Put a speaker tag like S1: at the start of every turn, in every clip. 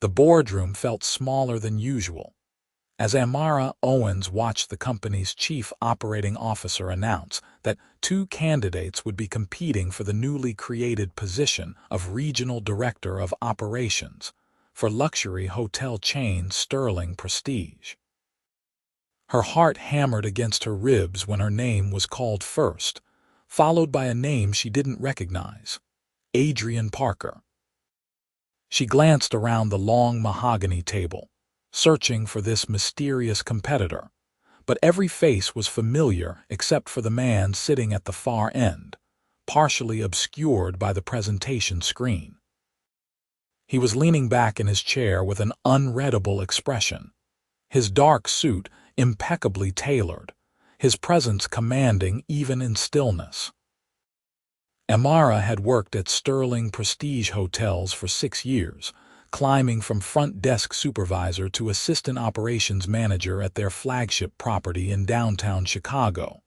S1: The boardroom felt smaller than usual. As Amara Owens watched the company's chief operating officer announce that two candidates would be competing for the newly created position of Regional Director of Operations for luxury hotel chain Sterling Prestige. Her heart hammered against her ribs when her name was called first, followed by a name she didn't recognize, Adrian Parker. She glanced around the long mahogany table, searching for this mysterious competitor, but every face was familiar except for the man sitting at the far end, partially obscured by the presentation screen. He was leaning back in his chair with an unreadable expression, his dark suit impeccably tailored, his presence commanding even in stillness. Amara had worked at Sterling Prestige Hotels for 6 years, climbing from front desk supervisor to assistant operations manager at their flagship property in downtown Chicago.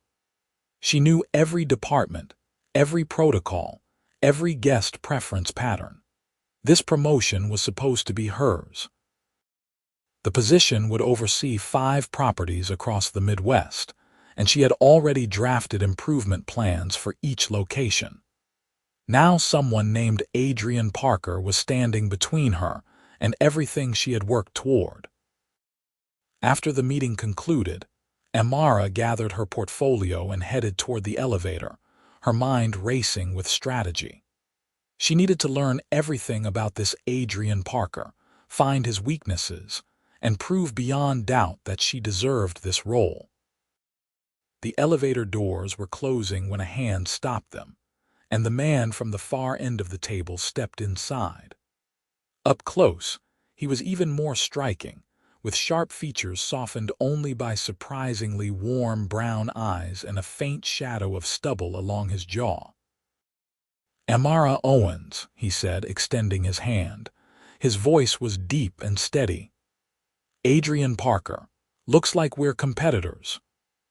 S1: She knew every department, every protocol, every guest preference pattern. This promotion was supposed to be hers. The position would oversee 5 properties across the Midwest, and she had already drafted improvement plans for each location. Now someone named Adrian Parker was standing between her and everything she had worked toward. After the meeting concluded, Amara gathered her portfolio and headed toward the elevator, her mind racing with strategy. She needed to learn everything about this Adrian Parker, find his weaknesses, and prove beyond doubt that she deserved this role. The elevator doors were closing when a hand stopped them, and the man from the far end of the table stepped inside. Up close, he was even more striking, with sharp features softened only by surprisingly warm brown eyes and a faint shadow of stubble along his jaw. "Amara Owens," he said, extending his hand. His voice was deep and steady. "Adrian Parker, looks like we're competitors."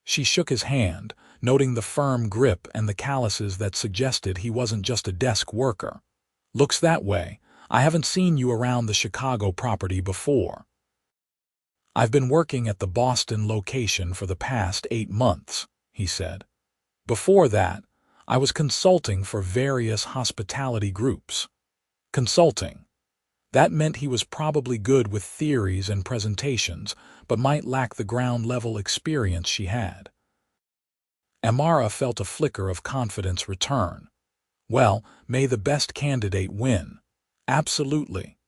S1: She shook his hand, noting the firm grip and the calluses that suggested he wasn't just a desk worker. "Looks that way. I haven't seen you around the Chicago property before." "I've been working at the Boston location for the past 8 months," he said. "Before that, I was consulting for various hospitality groups." Consulting. That meant he was probably good with theories and presentations, but might lack the ground-level experience she had. Amara felt a flicker of confidence return. "Well, may the best candidate win." "Absolutely."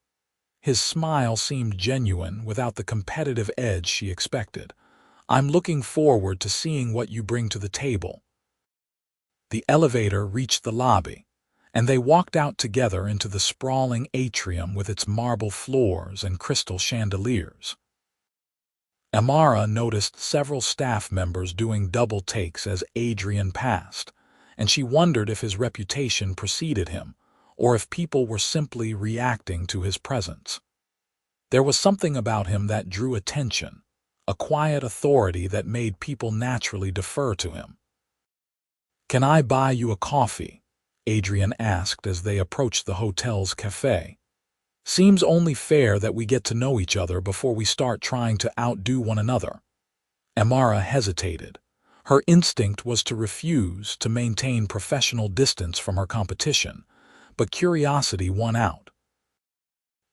S1: His smile seemed genuine without the competitive edge she expected. "I'm looking forward to seeing what you bring to the table." The elevator reached the lobby, and they walked out together into the sprawling atrium with its marble floors and crystal chandeliers. Amara noticed several staff members doing double takes as Adrian passed, and she wondered if his reputation preceded him, or if people were simply reacting to his presence. There was something about him that drew attention, a quiet authority that made people naturally defer to him. "Can I buy you a coffee?" Adrian asked as they approached the hotel's cafe. "Seems only fair that we get to know each other before we start trying to outdo one another." Amara hesitated. Her instinct was to refuse, to maintain professional distance from her competition, but curiosity won out.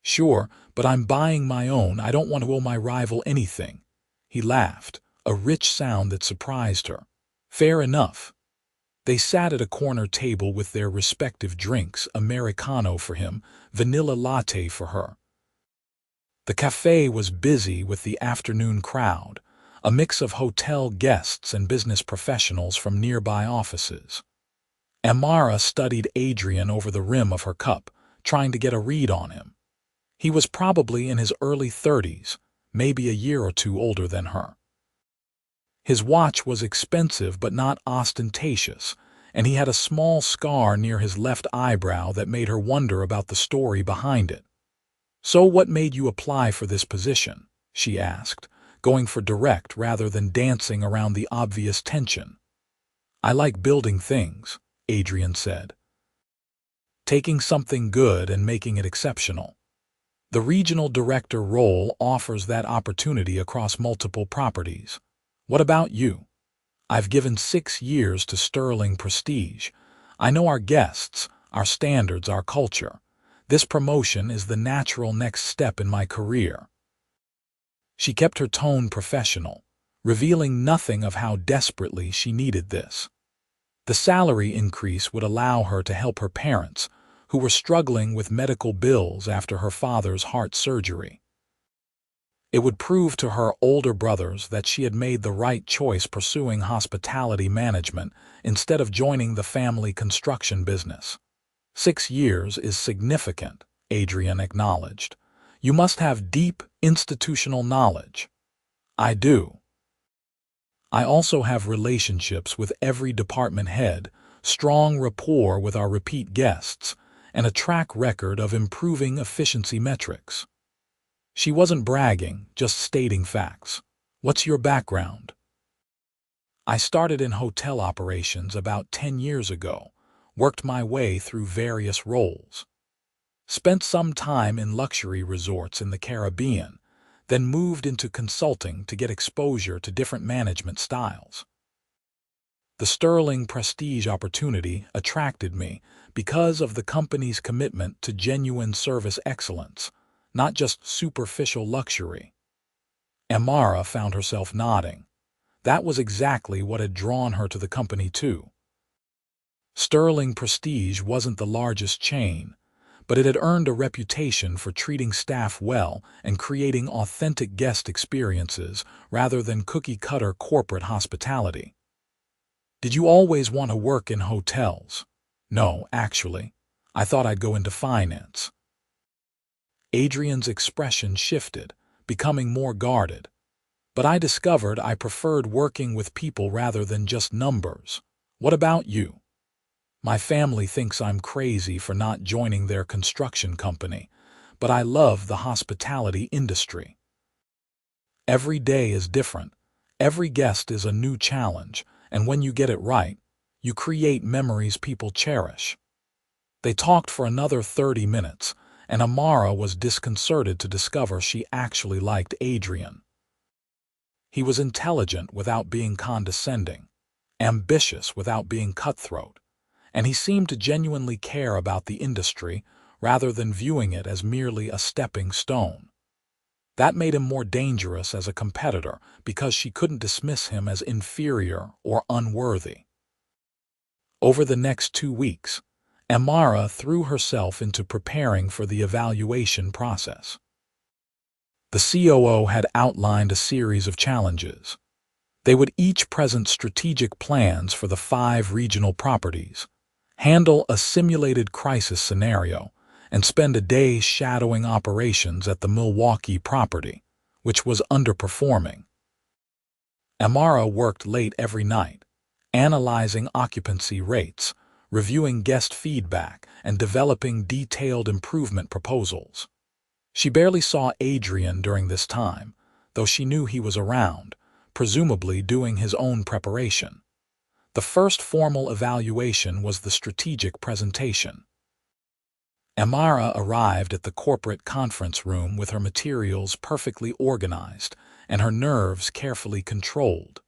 S1: "Sure, but I'm buying my own. I don't want to owe my rival anything." He laughed, a rich sound that surprised her. "Fair enough." They sat at a corner table with their respective drinks, Americano for him, vanilla latte for her. The cafe was busy with the afternoon crowd, a mix of hotel guests and business professionals from nearby offices. Amara studied Adrian over the rim of her cup, trying to get a read on him. He was probably in his early 30s, maybe a year or two older than her. His watch was expensive but not ostentatious, and he had a small scar near his left eyebrow that made her wonder about the story behind it. "So what made you apply for this position?" she asked, going for direct rather than dancing around the obvious tension. "I like building things," Adrian said. "Taking something good and making it exceptional." The regional director role offers that opportunity across multiple properties. What about you? I've given 6 years to Sterling Prestige. I know our guests, our standards, our culture. This promotion is the natural next step in my career. She kept her tone professional, revealing nothing of how desperately she needed this. The salary increase would allow her to help her parents, who were struggling with medical bills after her father's heart surgery. It would prove to her older brothers that she had made the right choice pursuing hospitality management instead of joining the family construction business. 6 years is significant, Adrian acknowledged. You must have deep institutional knowledge. I do. I also have relationships with every department head, strong rapport with our repeat guests, and a track record of improving efficiency metrics. She wasn't bragging, just stating facts. What's your background? I started in hotel operations about 10 years ago, worked my way through various roles. Spent some time in luxury resorts in the Caribbean, then moved into consulting to get exposure to different management styles. The Sterling Prestige opportunity attracted me because of the company's commitment to genuine service excellence, not just superficial luxury. Amara found herself nodding. That was exactly what had drawn her to the company too. Sterling Prestige wasn't the largest chain, but it had earned a reputation for treating staff well and creating authentic guest experiences rather than cookie-cutter corporate hospitality. Did you always want to work in hotels? No, actually. I thought I'd go into finance. Adrian's expression shifted, becoming more guarded. But I discovered I preferred working with people rather than just numbers. What about you? My family thinks I'm crazy for not joining their construction company, but I love the hospitality industry. Every day is different. Every guest is a new challenge, and when you get it right, you create memories people cherish. They talked for another 30 minutes, and Amara was disconcerted to discover she actually liked Adrian. He was intelligent without being condescending, ambitious without being cutthroat, and he seemed to genuinely care about the industry rather than viewing it as merely a stepping stone. That made him more dangerous as a competitor because she couldn't dismiss him as inferior or unworthy. Over the next 2 weeks, Amara threw herself into preparing for the evaluation process. The COO had outlined a series of challenges. They would each present strategic plans for the 5 regional properties, handle a simulated crisis scenario, and spend a day shadowing operations at the Milwaukee property, which was underperforming. Amara worked late every night, analyzing occupancy rates, reviewing guest feedback, and developing detailed improvement proposals. She barely saw Adrian during this time, though she knew he was around, presumably doing his own preparation. The first formal evaluation was the strategic presentation. Amara arrived at the corporate conference room with her materials perfectly organized and her nerves carefully controlled.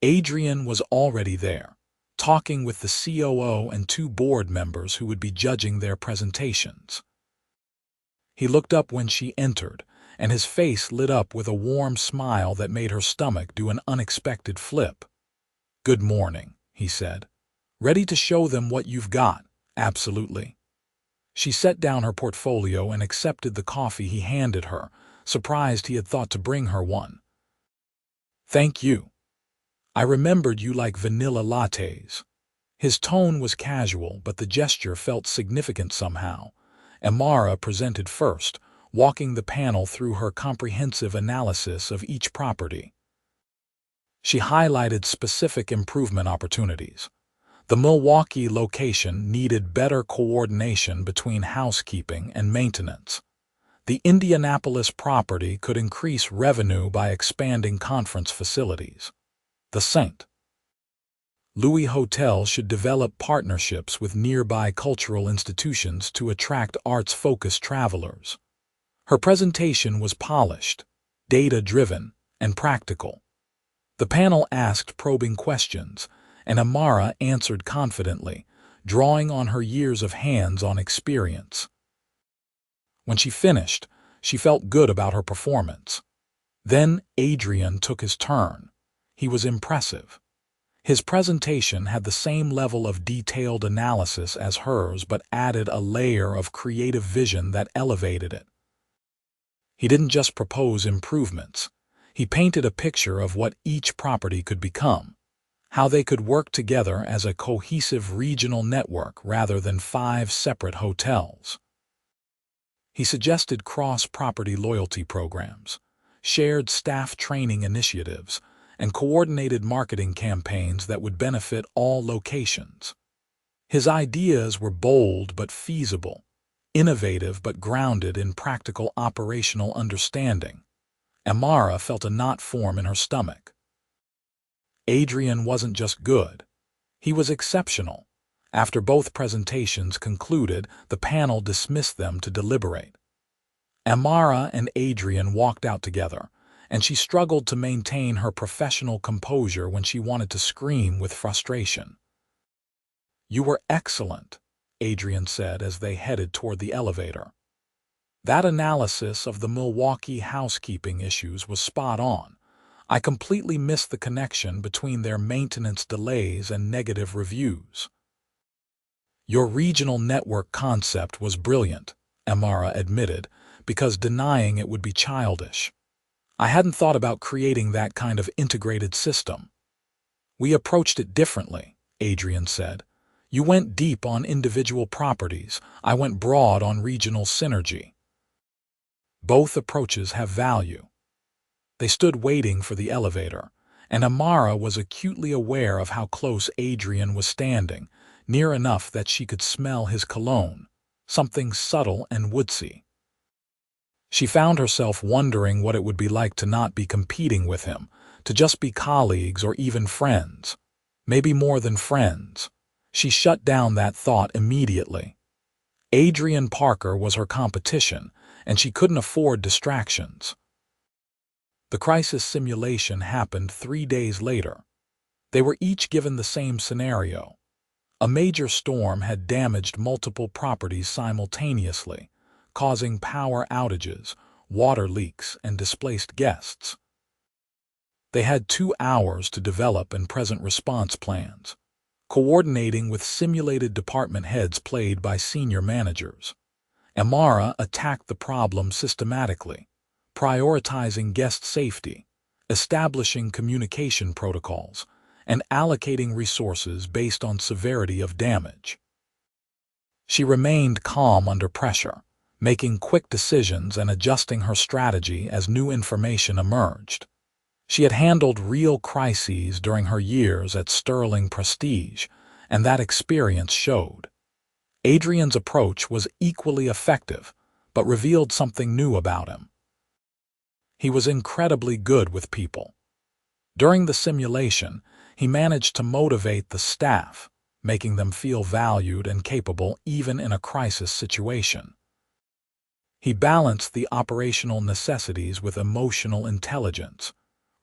S1: Adrian was already there, talking with the COO and 2 board members who would be judging their presentations. He looked up when she entered, and his face lit up with a warm smile that made her stomach do an unexpected flip. "Good morning," he said. "Ready to show them what you've got?" "Absolutely." She set down her portfolio and accepted the coffee he handed her, surprised he had thought to bring her one. "Thank you. I remembered you like vanilla lattes." His tone was casual, but the gesture felt significant somehow. Amara presented first, walking the panel through her comprehensive analysis of each property. She highlighted specific improvement opportunities. The Milwaukee location needed better coordination between housekeeping and maintenance. The Indianapolis property could increase revenue by expanding conference facilities. The St. Louis Hotel should develop partnerships with nearby cultural institutions to attract arts-focused travelers. Her presentation was polished, data-driven, and practical. The panel asked probing questions, and Amara answered confidently, drawing on her years of hands-on experience. When she finished, she felt good about her performance. Then Adrian took his turn. He was impressive. His presentation had the same level of detailed analysis as hers but added a layer of creative vision that elevated it. He didn't just propose improvements. He painted a picture of what each property could become, how they could work together as a cohesive regional network rather than 5 separate hotels. He suggested cross-property loyalty programs, shared staff training initiatives, and coordinated marketing campaigns that would benefit all locations. His ideas were bold but feasible, innovative but grounded in practical operational understanding. Amara felt a knot form in her stomach. Adrian wasn't just good. He was exceptional. After both presentations concluded, the panel dismissed them to deliberate. Amara and Adrian walked out together, and she struggled to maintain her professional composure when she wanted to scream with frustration. "You were excellent," Adrian said as they headed toward the elevator. "That analysis of the Milwaukee housekeeping issues was spot on. I completely missed the connection between their maintenance delays and negative reviews." "Your regional network concept was brilliant," Amara admitted, because denying it would be childish. "I hadn't thought about creating that kind of integrated system." "We approached it differently," Adrian said. "You went deep on individual properties. I went broad on regional synergy. Both approaches have value." They stood waiting for the elevator, and Amara was acutely aware of how close Adrian was standing, near enough that she could smell his cologne, something subtle and woodsy. She found herself wondering what it would be like to not be competing with him, to just be colleagues or even friends. Maybe more than friends. She shut down that thought immediately. Adrian Parker was her competition, and she couldn't afford distractions. The crisis simulation happened 3 days later. They were each given the same scenario. A major storm had damaged multiple properties simultaneously, causing power outages, water leaks, and displaced guests. They had 2 hours to develop and present response plans, coordinating with simulated department heads played by senior managers. Amara attacked the problem systematically, prioritizing guest safety, establishing communication protocols, and allocating resources based on severity of damage. She remained calm under pressure, making quick decisions and adjusting her strategy as new information emerged. She had handled real crises during her years at Sterling Prestige, and that experience showed. Adrian's approach was equally effective, but revealed something new about him. He was incredibly good with people. During the simulation, he managed to motivate the staff, making them feel valued and capable even in a crisis situation. He balanced the operational necessities with emotional intelligence,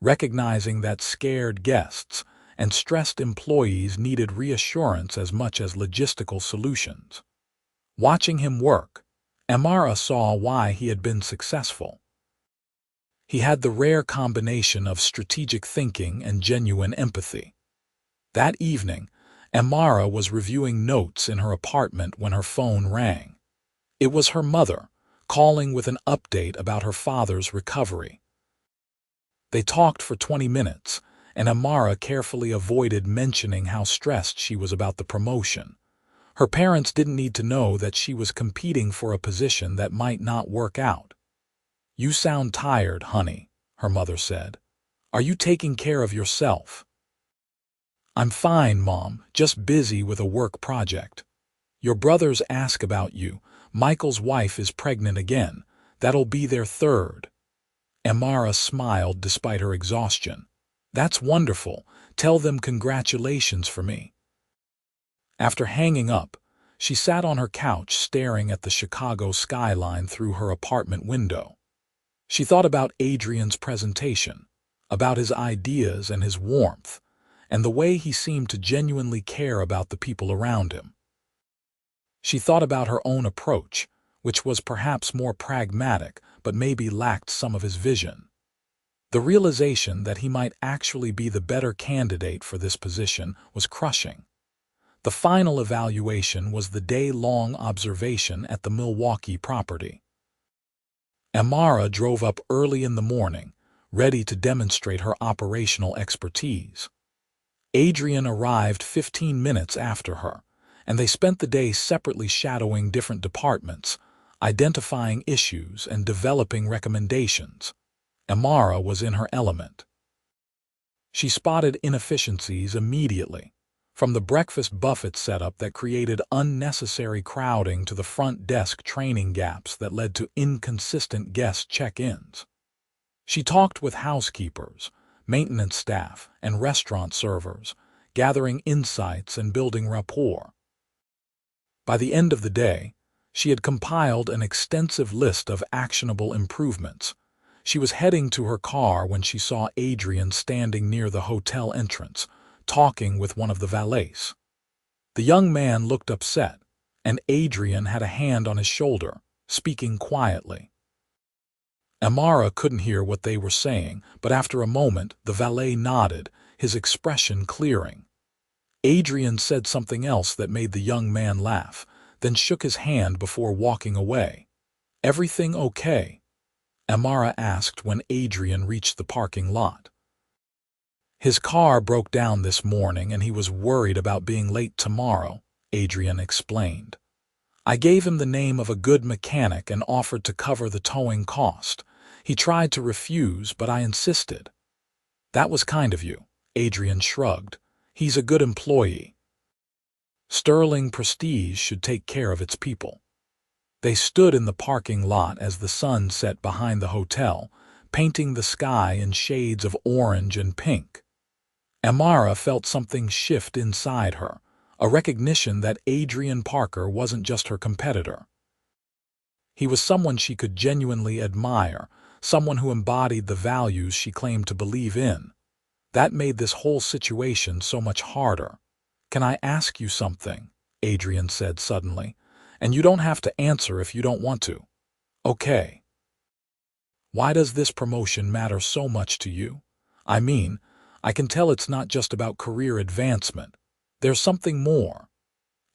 S1: recognizing that scared guests and stressed employees needed reassurance as much as logistical solutions. Watching him work, Amara saw why he had been successful. He had the rare combination of strategic thinking and genuine empathy. That evening, Amara was reviewing notes in her apartment when her phone rang. It was her mother, calling with an update about her father's recovery. They talked for 20 minutes, and Amara carefully avoided mentioning how stressed she was about the promotion. Her parents didn't need to know that she was competing for a position that might not work out. "You sound tired, honey," her mother said. "Are you taking care of yourself?" "I'm fine, Mom, just busy with a work project. Your brothers ask about you. Michael's wife is pregnant again. That'll be their 3rd. Amara smiled despite her exhaustion. "That's wonderful. Tell them congratulations for me." After hanging up, She sat on her couch staring at the Chicago skyline through her apartment window. She thought about Adrian's presentation, about his ideas and his warmth, and the way he seemed to genuinely care about the people around him. She thought about her own approach, which was perhaps more pragmatic but maybe lacked some of his vision. The realization that he might actually be the better candidate for this position was crushing. The final evaluation was the day-long observation at the Milwaukee property. Amara drove up early in the morning, ready to demonstrate her operational expertise. Adrian arrived 15 minutes after her, and they spent the day separately shadowing different departments, identifying issues and developing recommendations. Amara was in her element. She spotted inefficiencies immediately, from the breakfast buffet setup that created unnecessary crowding to the front desk training gaps that led to inconsistent guest check-ins. She talked with housekeepers, maintenance staff, and restaurant servers, gathering insights and building rapport. By the end of the day, she had compiled an extensive list of actionable improvements. She was heading to her car when she saw Adrian standing near the hotel entrance, talking with one of the valets. The young man looked upset, and Adrian had a hand on his shoulder, speaking quietly. Amara couldn't hear what they were saying, but after a moment the valet nodded, his expression clearing. Adrian said something else that made the young man laugh, then shook his hand before walking away. "Everything okay?" Amara asked when Adrian reached the parking lot. "His car broke down this morning and he was worried about being late tomorrow," Adrian explained. "I gave him the name of a good mechanic and offered to cover the towing cost. He tried to refuse, but I insisted." "That was kind of you," Adrian shrugged. "He's a good employee. Sterling prestige should take care of its people." They stood in the parking lot as the sun set behind the hotel, painting the sky in shades of orange and pink. Amara felt something shift inside her, a recognition that Adrian Parker wasn't just her competitor. He was someone she could genuinely admire, someone who embodied the values she claimed to believe in. That made this whole situation so much harder. "Can I ask you something?" Adrian said suddenly. "And you don't have to answer if you don't want to." "Okay. Why does this promotion matter so much to you? I mean, I can tell it's not just about career advancement. There's something more."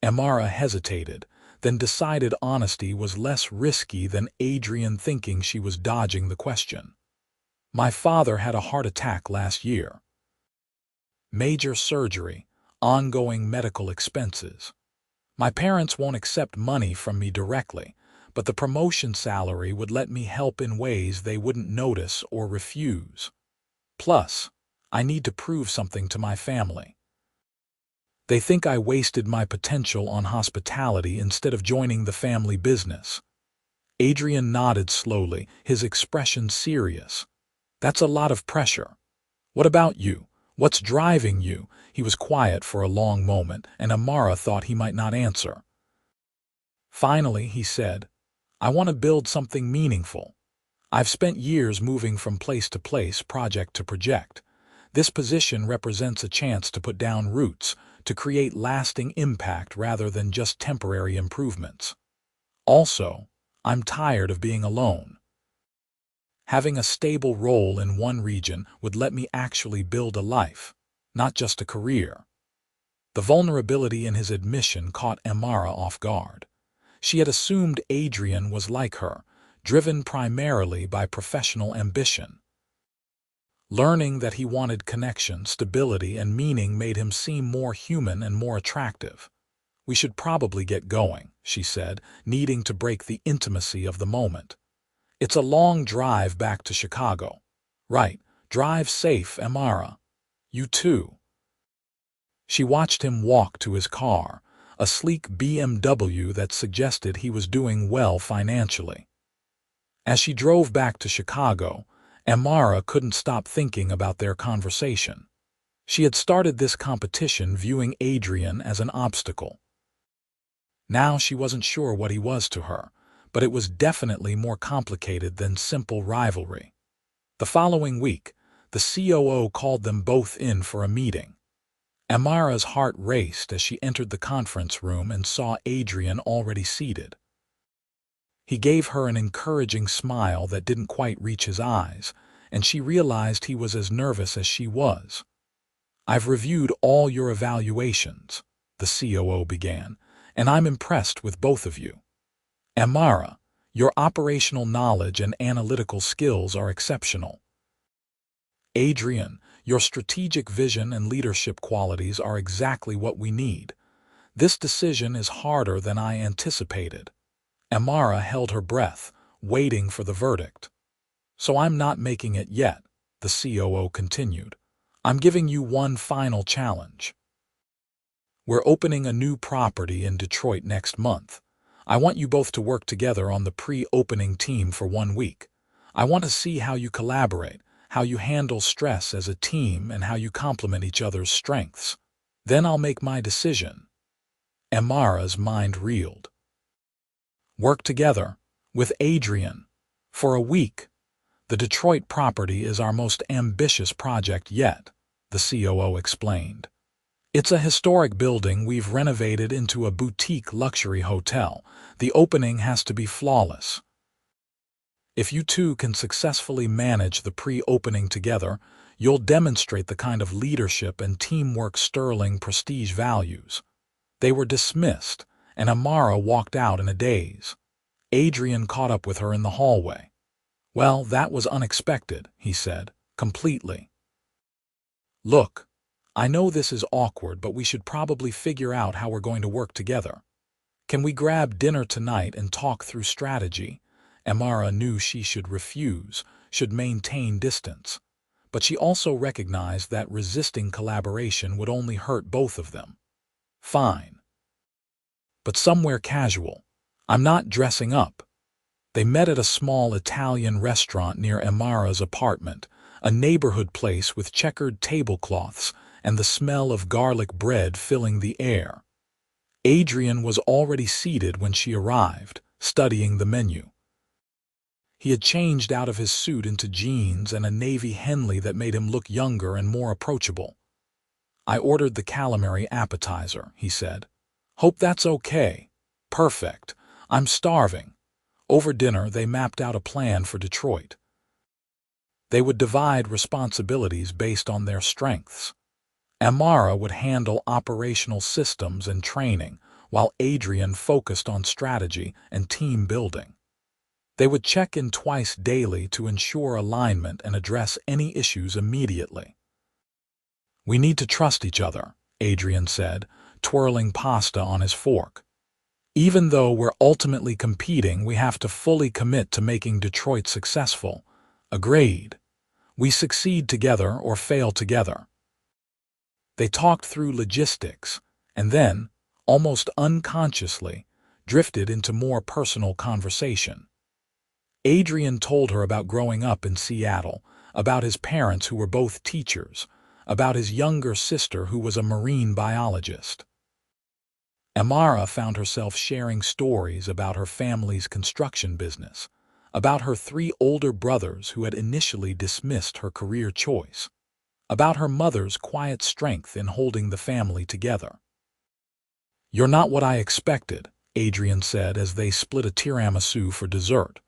S1: Amara hesitated, then decided honesty was less risky than Adrian thinking she was dodging the question. "My father had a heart attack last year. Major surgery, ongoing medical expenses. My parents won't accept money from me directly, but the promotion salary would let me help in ways they wouldn't notice or refuse. Plus, I need to prove something to my family. They think I wasted my potential on hospitality instead of joining the family business." Adrian nodded slowly, his expression serious. "That's a lot of pressure. What about you? What's driving you?" He was quiet for a long moment, and Amara thought he might not answer. Finally, he said, "I want to build something meaningful. I've spent years moving from place to place, project to project. This position represents a chance to put down roots, to create lasting impact rather than just temporary improvements. Also, I'm tired of being alone. Having a stable role in one region would let me actually build a life, not just a career." The vulnerability in his admission caught Amara off guard. She had assumed Adrian was like her, driven primarily by professional ambition. Learning that he wanted connection, stability, and meaning made him seem more human and more attractive. "We should probably get going," she said, needing to break the intimacy of the moment. "It's a long drive back to Chicago." "Right. Drive safe, Amara." "You too." She watched him walk to his car, a sleek BMW that suggested he was doing well financially. As she drove back to Chicago, Amara couldn't stop thinking about their conversation. She had started this competition viewing Adrian as an obstacle. Now she wasn't sure what he was to her, but it was definitely more complicated than simple rivalry. The following week, the COO called them both in for a meeting. Amara's heart raced as she entered the conference room and saw Adrian already seated. He gave her an encouraging smile that didn't quite reach his eyes, and she realized he was as nervous as she was. "I've reviewed all your evaluations," the COO began, "and I'm impressed with both of you. Amara, your operational knowledge and analytical skills are exceptional. Adrian, your strategic vision and leadership qualities are exactly what we need. This decision is harder than I anticipated." Amara held her breath, waiting for the verdict. "So I'm not making it yet," the COO continued. "I'm giving you one final challenge. We're opening a new property in Detroit next month. I want you both to work together on the pre-opening team for 1 week. I want to see how you collaborate, how you handle stress as a team, and how you complement each other's strengths. Then I'll make my decision." Amara's mind reeled. "Work together with Adrian for a week. The Detroit property is our most ambitious project yet," the COO explained. "It's a historic building we've renovated into a boutique luxury hotel. The opening has to be flawless. If you two can successfully manage the pre-opening together, you'll demonstrate the kind of leadership and teamwork Sterling Prestige values." They were dismissed, and Amara walked out in a daze. Adrian caught up with her in the hallway. "Well, that was unexpected," he said, "completely. Look, I know this is awkward, but we should probably figure out how we're going to work together. Can we grab dinner tonight and talk through strategy?" Amara knew she should refuse, should maintain distance. But she also recognized that resisting collaboration would only hurt both of them. "Fine. But somewhere casual. I'm not dressing up." They met at a small Italian restaurant near Amara's apartment, a neighborhood place with checkered tablecloths and the smell of garlic bread filling the air. Adrian was already seated when she arrived, studying the menu. He had changed out of his suit into jeans and a navy Henley that made him look younger and more approachable. "I ordered the calamari appetizer," he said. "Hope that's okay." "Perfect. I'm starving." Over dinner, they mapped out a plan for Detroit. They would divide responsibilities based on their strengths. Amara would handle operational systems and training, while Adrian focused on strategy and team building. They would check in twice daily to ensure alignment and address any issues immediately. "We need to trust each other," Adrian said, twirling pasta on his fork. "Even though we're ultimately competing, we have to fully commit to making Detroit successful." "Agreed. We succeed together or fail together." They talked through logistics, and then, almost unconsciously, drifted into more personal conversation. Adrian told her about growing up in Seattle, about his parents who were both teachers, about his younger sister who was a marine biologist. Amara found herself sharing stories about her family's construction business, about her 3 older brothers who had initially dismissed her career choice, about her mother's quiet strength in holding the family together. "You're not what I expected," Adrian said as they split a tiramisu for dessert.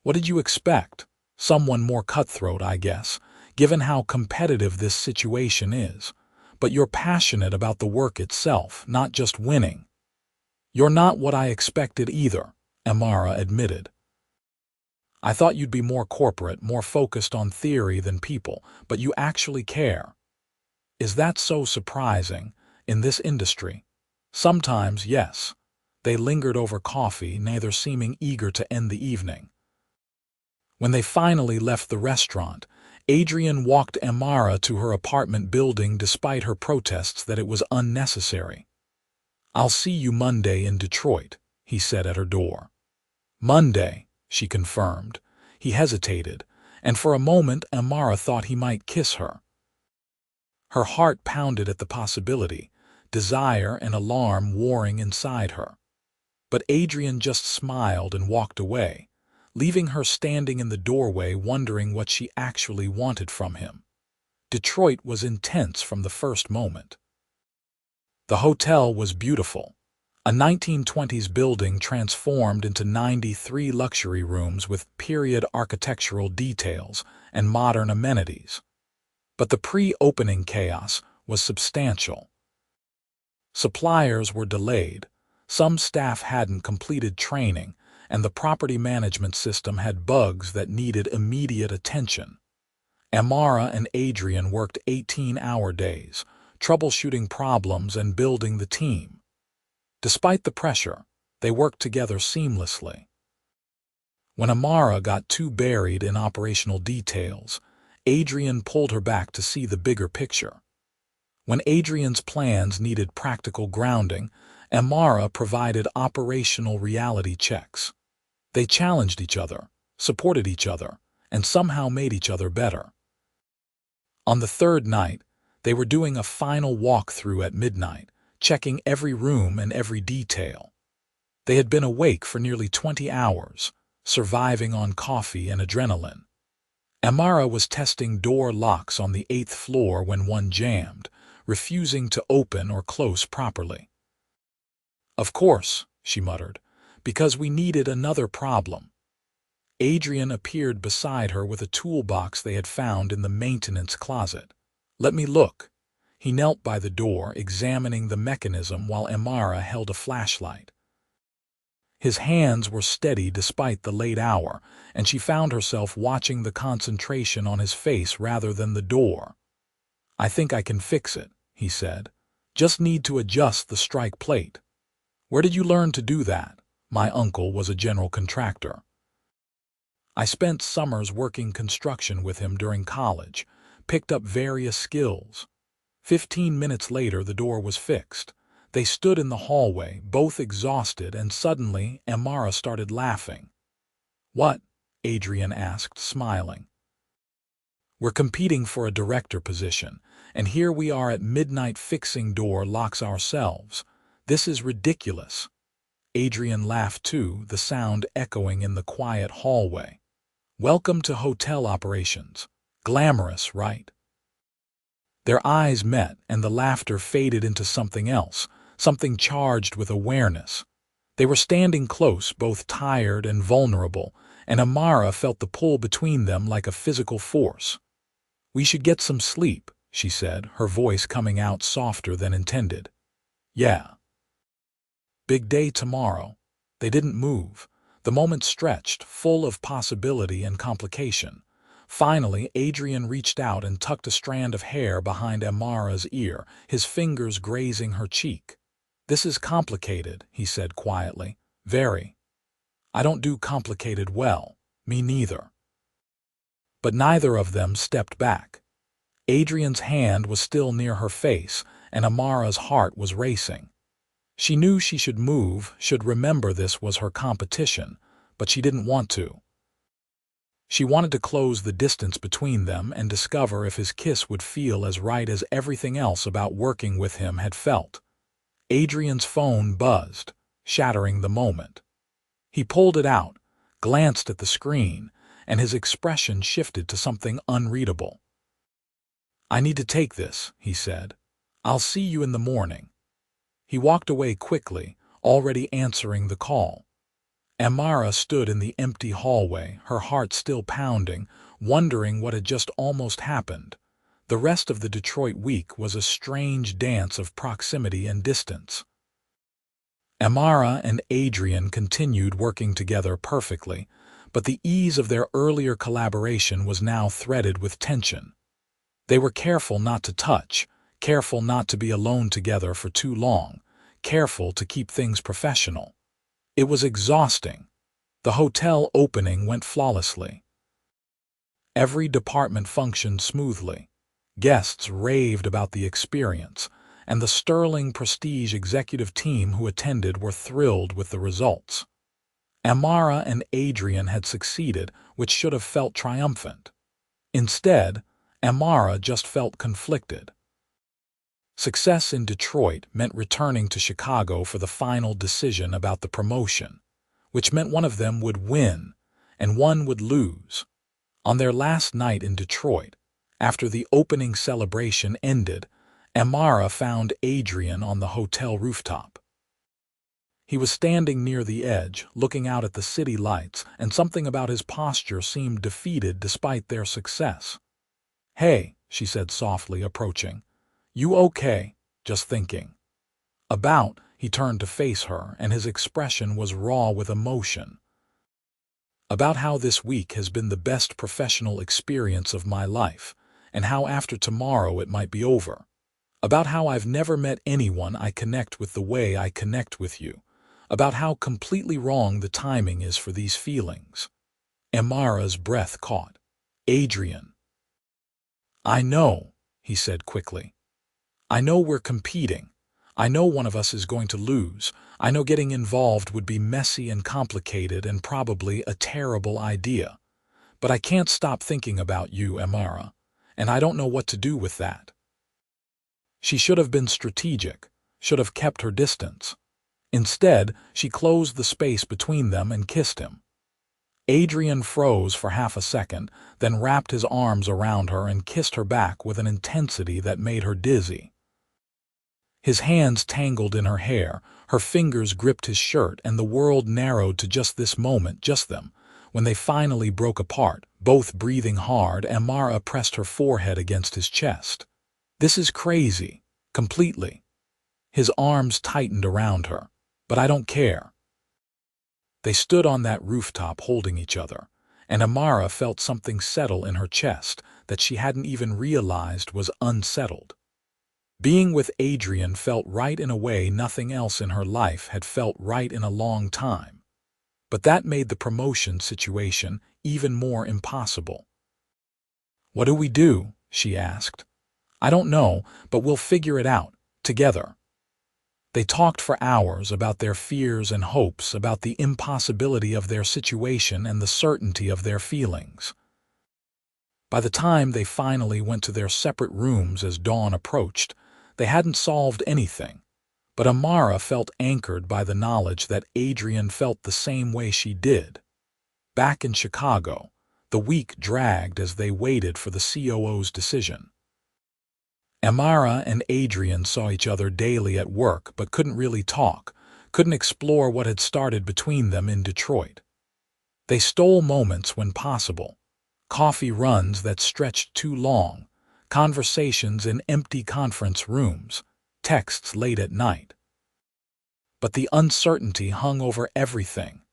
S1: "What did you expect? Someone more cutthroat, I guess, given how competitive this situation is. But you're passionate about the work itself, not just winning." "You're not what I expected either," Amara admitted. "I thought you'd be more corporate, more focused on theory than people, but you actually care." "Is that so surprising in this industry?" "Sometimes, yes." They lingered over coffee, neither seeming eager to end the evening. When they finally left the restaurant, Adrian walked Amara to her apartment building despite her protests that it was unnecessary. "I'll see you Monday in Detroit," he said at her door. "Monday," she confirmed. He hesitated, and for a moment Amara thought he might kiss her. Her heart pounded at the possibility, desire and alarm warring inside her. But Adrian just smiled and walked away, leaving her standing in the doorway wondering what she actually wanted from him. Detroit was intense from the first moment. The hotel was beautiful. A 1920s building transformed into 93 luxury rooms with period architectural details and modern amenities. But the pre-opening chaos was substantial. Suppliers were delayed, some staff hadn't completed training, and the property management system had bugs that needed immediate attention. Amara and Adrian worked 18-hour days, troubleshooting problems and building the team. Despite the pressure, they worked together seamlessly. When Amara got too buried in operational details, Adrian pulled her back to see the bigger picture. When Adrian's plans needed practical grounding, Amara provided operational reality checks. They challenged each other, supported each other, and somehow made each other better. On the third night, they were doing a final walkthrough at midnight, checking every room and every detail. They had been awake for nearly 20 hours, surviving on coffee and adrenaline. Amara was testing door locks on the 8th floor when one jammed, refusing to open or close properly. "Of course," she muttered, "because we needed another problem." Adrian appeared beside her with a toolbox they had found in the maintenance closet. "Let me look." He knelt by the door, examining the mechanism while Amara held a flashlight. His hands were steady despite the late hour, and she found herself watching the concentration on his face rather than the door. "I think I can fix it," he said. "Just need to adjust the strike plate." "Where did you learn to do that?" "My uncle was a general contractor. I spent summers working construction with him during college, picked up various skills." 15 minutes later, the door was fixed. They stood in the hallway, both exhausted, and suddenly Amara started laughing. "What?" Adrian asked, smiling. "We're competing for a director position, and here we are at midnight fixing door locks ourselves. This is ridiculous." Adrian laughed too, the sound echoing in the quiet hallway. "Welcome to hotel operations. Glamorous, right?" Their eyes met, and the laughter faded into something else, something charged with awareness. They were standing close, both tired and vulnerable, and Amara felt the pull between them like a physical force. "We should get some sleep," she said, her voice coming out softer than intended. "Yeah. Big day tomorrow." They didn't move. The moment stretched, full of possibility and complication. Finally, Adrian reached out and tucked a strand of hair behind Amara's ear, his fingers grazing her cheek. "This is complicated," he said quietly. "Very. I don't do complicated well." "Me neither." But neither of them stepped back. Adrian's hand was still near her face, and Amara's heart was racing. She knew she should move, should remember this was her competition, but she didn't want to. She wanted to close the distance between them and discover if his kiss would feel as right as everything else about working with him had felt. Adrian's phone buzzed, shattering the moment. He pulled it out, glanced at the screen, and his expression shifted to something unreadable. "I need to take this," he said. "I'll see you in the morning." He walked away quickly, already answering the call. Amara stood in the empty hallway, her heart still pounding, wondering what had just almost happened. The rest of the Detroit week was a strange dance of proximity and distance. Amara and Adrian continued working together perfectly, but the ease of their earlier collaboration was now threaded with tension. They were careful not to touch, careful not to be alone together for too long, careful to keep things professional. It was exhausting. The hotel opening went flawlessly. Every department functioned smoothly. Guests raved about the experience, and the sterling prestige executive team who attended were thrilled with the results. Amara and Adrian had succeeded, which should have felt triumphant. Instead, Amara just felt conflicted. Success in Detroit meant returning to Chicago for the final decision about the promotion, which meant one of them would win and one would lose. On their last night in Detroit, after the opening celebration ended, Amara found Adrian on the hotel rooftop. He was standing near the edge, looking out at the city lights, and something about his posture seemed defeated despite their success. "Hey," she said softly, approaching. "You okay?" "Just thinking." "About," he turned to face her, and his expression was raw with emotion. "About how this week has been the best professional experience of my life, and how after tomorrow it might be over. About how I've never met anyone I connect with the way I connect with you. About how completely wrong the timing is for these feelings." Amara's breath caught. "Adrian." "I know," he said quickly. "I know we're competing. I know one of us is going to lose. I know getting involved would be messy and complicated and probably a terrible idea. But I can't stop thinking about you, Amara, and I don't know what to do with that." She should have been strategic, should have kept her distance. Instead, she closed the space between them and kissed him. Adrian froze for half a second, then wrapped his arms around her and kissed her back with an intensity that made her dizzy. His hands tangled in her hair, her fingers gripped his shirt, and the world narrowed to just this moment, just them. When they finally broke apart, both breathing hard, Amara pressed her forehead against his chest. "This is crazy. Completely." His arms tightened around her. "But I don't care." They stood on that rooftop holding each other, and Amara felt something settle in her chest that she hadn't even realized was unsettled. Being with Adrian felt right in a way nothing else in her life had felt right in a long time. But that made the promotion situation even more impossible. "What do we do?" she asked. "I don't know, but we'll figure it out, together." They talked for hours about their fears and hopes, about the impossibility of their situation and the certainty of their feelings. By the time they finally went to their separate rooms as dawn approached, they hadn't solved anything, but Amara felt anchored by the knowledge that Adrian felt the same way she did. Back in Chicago, the week dragged as they waited for the COO's decision. Amara and Adrian saw each other daily at work but couldn't really talk, couldn't explore what had started between them in Detroit. They stole moments when possible, coffee runs that stretched too long, conversations in empty conference rooms, texts late at night. But the uncertainty hung over everything.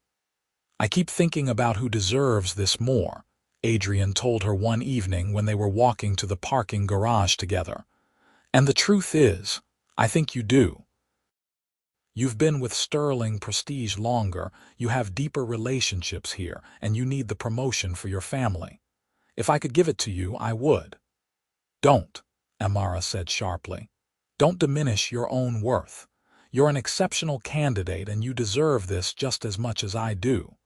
S1: "I keep thinking about who deserves this more," Adrian told her one evening when they were walking to the parking garage together. "And the truth is, I think you do. You've been with Sterling Prestige longer, you have deeper relationships here, and you need the promotion for your family. If I could give it to you, I would." "Don't," Amara said sharply. "Don't diminish your own worth. You're an exceptional candidate and you deserve this just as much as I do.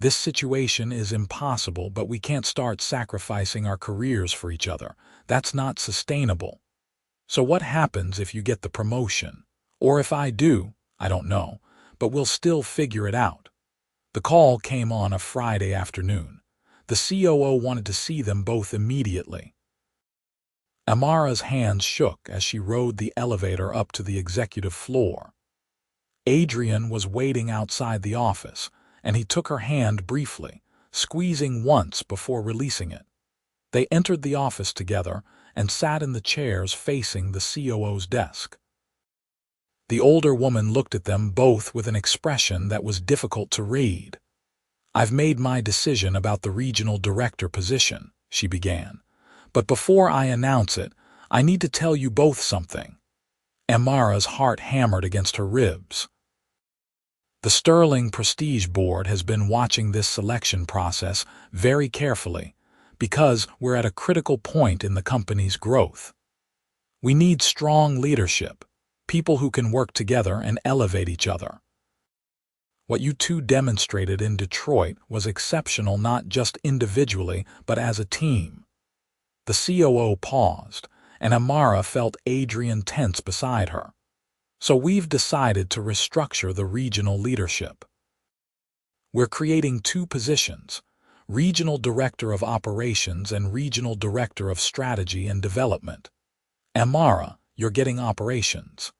S1: This situation is impossible, but we can't start sacrificing our careers for each other. That's not sustainable. So what happens if you get the promotion? Or if I do, I don't know, but we'll still figure it out." The call came on a Friday afternoon. The COO wanted to see them both immediately. Amara's hands shook as she rode the elevator up to the executive floor. Adrian was waiting outside the office, and he took her hand briefly, squeezing once before releasing it. They entered the office together and sat in the chairs facing the COO's desk. The older woman looked at them both with an expression that was difficult to read. "I've made my decision about the regional director position," she began. "But before I announce it, I need to tell you both something." Amara's heart hammered against her ribs. "The Sterling Prestige Board has been watching this selection process very carefully because we're at a critical point in the company's growth. We need strong leadership, people who can work together and elevate each other. What you two demonstrated in Detroit was exceptional not just individually but as a team." The COO paused, and Amara felt Adrian tense beside her. So we've decided to restructure the regional leadership. We're creating two positions, Regional Director of Operations and Regional Director of Strategy and Development. Amara, you're getting operations.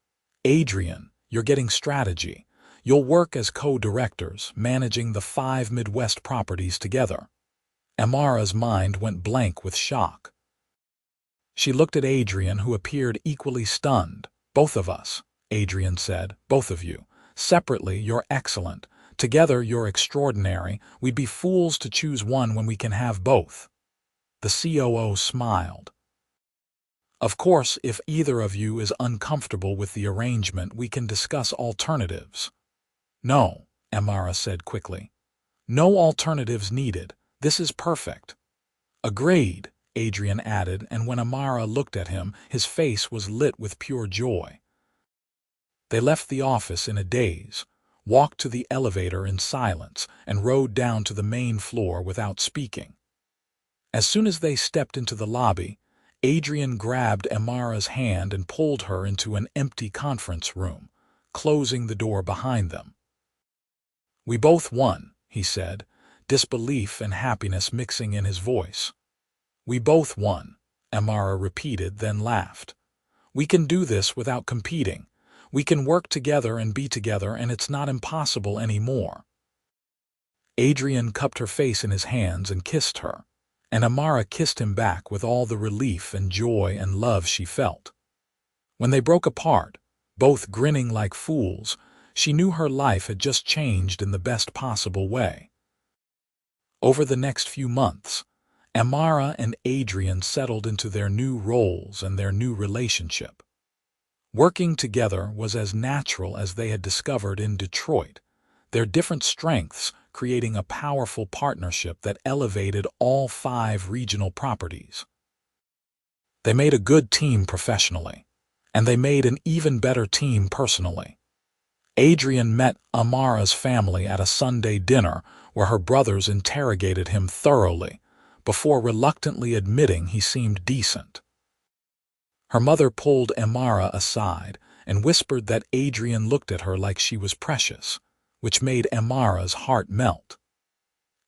S1: Adrian, you're getting strategy. You'll work as co-directors, managing the 5 Midwest properties together. Amara's mind went blank with shock. She looked at Adrian, who appeared equally stunned. Both of us, Adrian said, both of you. Separately, you're excellent. Together, you're extraordinary. We'd be fools to choose one when we can have both. The COO smiled. Of course, if either of you is uncomfortable with the arrangement, we can discuss alternatives. No, Amara said quickly. No alternatives needed. This is perfect. Agreed, Adrian added, and when Amara looked at him, his face was lit with pure joy. They left the office in a daze, walked to the elevator in silence, and rode down to the main floor without speaking. As soon as they stepped into the lobby, Adrian grabbed Amara's hand and pulled her into an empty conference room, closing the door behind them. We both won, he said, disbelief and happiness mixing in his voice. We both won, Amara repeated, then laughed. We can do this without competing. We can work together and be together, and it's not impossible anymore. Adrian cupped her face in his hands and kissed her, and Amara kissed him back with all the relief and joy and love she felt. When they broke apart, both grinning like fools, she knew her life had just changed in the best possible way. Over the next few months, Amara and Adrian settled into their new roles and their new relationship. Working together was as natural as they had discovered in Detroit, their different strengths creating a powerful partnership that elevated all 5 regional properties. They made a good team professionally, and they made an even better team personally. Adrian met Amara's family at a Sunday dinner where her brothers interrogated him thoroughly, before reluctantly admitting he seemed decent. Her mother pulled Amara aside and whispered that Adrian looked at her like she was precious, which made Amara's heart melt.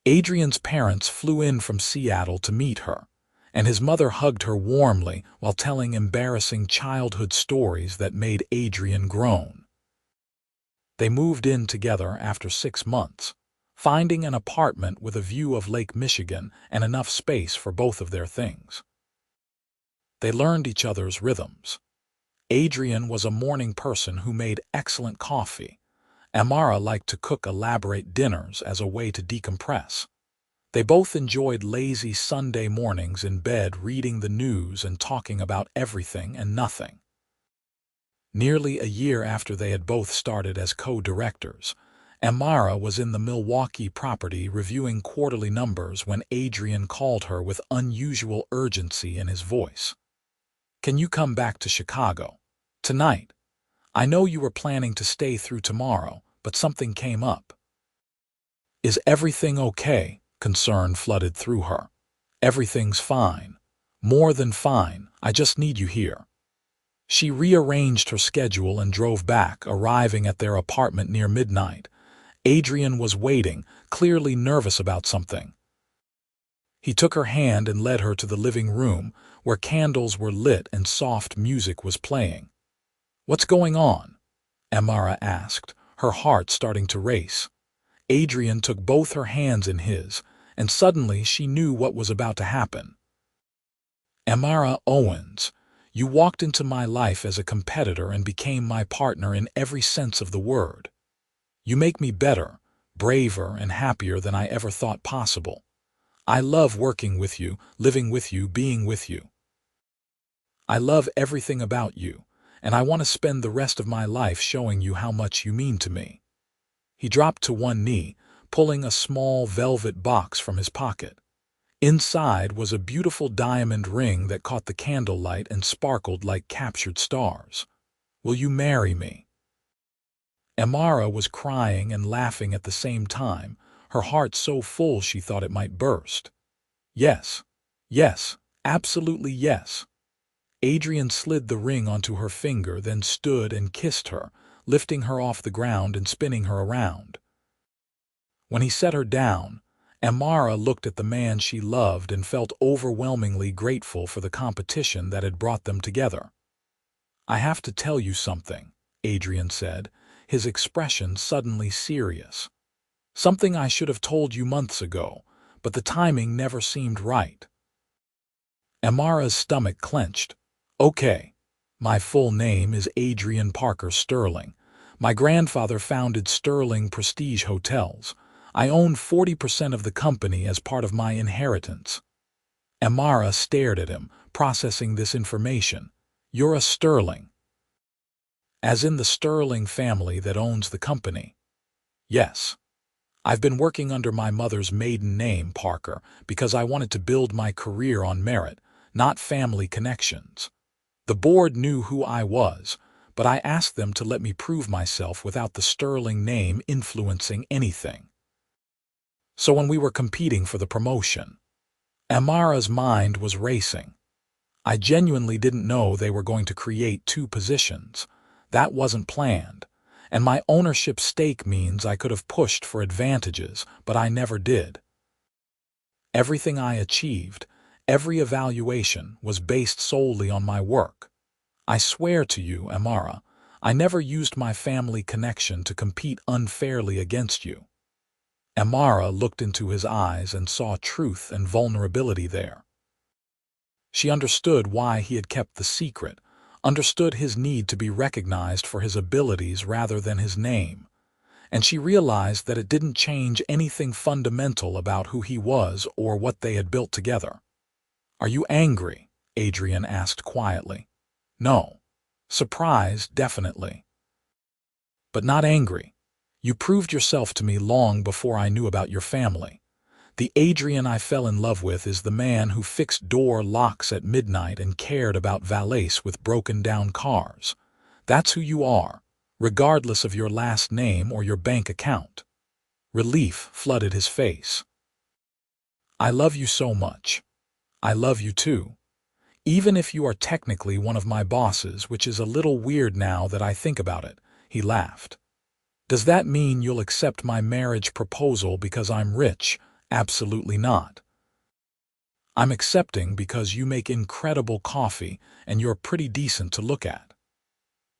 S1: Adrian's parents flew in from Seattle to meet her, and his mother hugged her warmly while telling embarrassing childhood stories that made Adrian groan. They moved in together after 6 months, finding an apartment with a view of Lake Michigan and enough space for both of their things. They learned each other's rhythms. Adrian was a morning person who made excellent coffee. Amara liked to cook elaborate dinners as a way to decompress. They both enjoyed lazy Sunday mornings in bed reading the news and talking about everything and nothing. Nearly a year after they had both started as co-directors, Amara was in the Milwaukee property reviewing quarterly numbers when Adrian called her with unusual urgency in his voice. Can you come back to Chicago? Tonight. I know you were planning to stay through tomorrow, but something came up. Is everything okay? Concern flooded through her. Everything's fine. More than fine. I just need you here. She rearranged her schedule and drove back, arriving at their apartment near midnight. Adrian was waiting, clearly nervous about something. He took her hand and led her to the living room, where candles were lit and soft music was playing. What's going on? Amara asked, her heart starting to race. Adrian took both her hands in his, and suddenly she knew what was about to happen. Amara Owens, you walked into my life as a competitor and became my partner in every sense of the word. You make me better, braver, and happier than I ever thought possible. I love working with you, living with you, being with you. I love everything about you, and I want to spend the rest of my life showing you how much you mean to me. He dropped to one knee, pulling a small velvet box from his pocket. Inside was a beautiful diamond ring that caught the candlelight and sparkled like captured stars. Will you marry me? Amara was crying and laughing at the same time, her heart so full she thought it might burst. Yes, yes, absolutely yes. Adrian slid the ring onto her finger, then stood and kissed her, lifting her off the ground and spinning her around. When he set her down, Amara looked at the man she loved and felt overwhelmingly grateful for the competition that had brought them together. "I have to tell you something," Adrian said, his expression suddenly serious. "Something I should have told you months ago, but the timing never seemed right." Amara's stomach clenched. "Okay. My full name is Adrian Parker Sterling. My grandfather founded Sterling Prestige Hotels. I own 40% of the company as part of my inheritance." Amara stared at him, processing this information. "You're a Sterling?" "As in the Sterling family that owns the company?" "Yes. I've been working under my mother's maiden name, Parker, because I wanted to build my career on merit, not family connections. The board knew who I was, but I asked them to let me prove myself without the Sterling name influencing anything. So when we were competing for the promotion," Amara's mind was racing. "I genuinely didn't know they were going to create two positions. That wasn't planned. And my ownership stake means I could have pushed for advantages, but I never did. Everything I achieved, every evaluation, was based solely on my work. I swear to you, Amara, I never used my family connection to compete unfairly against you." Amara looked into his eyes and saw truth and vulnerability there. She understood why he had kept the secret, understood his need to be recognized for his abilities rather than his name, and she realized that it didn't change anything fundamental about who he was or what they had built together. "Are you angry?" Adrian asked quietly. "No. Surprised, definitely. But not angry. You proved yourself to me long before I knew about your family. The Adrian I fell in love with is the man who fixed door locks at midnight and cared about valets with broken-down cars. That's who you are, regardless of your last name or your bank account." Relief flooded his face. "I love you so much. I love you too. Even if you are technically one of my bosses, which is a little weird now that I think about it," he laughed. "Does that mean you'll accept my marriage proposal because I'm rich? Absolutely not. I'm accepting because you make incredible coffee and you're pretty decent to look at."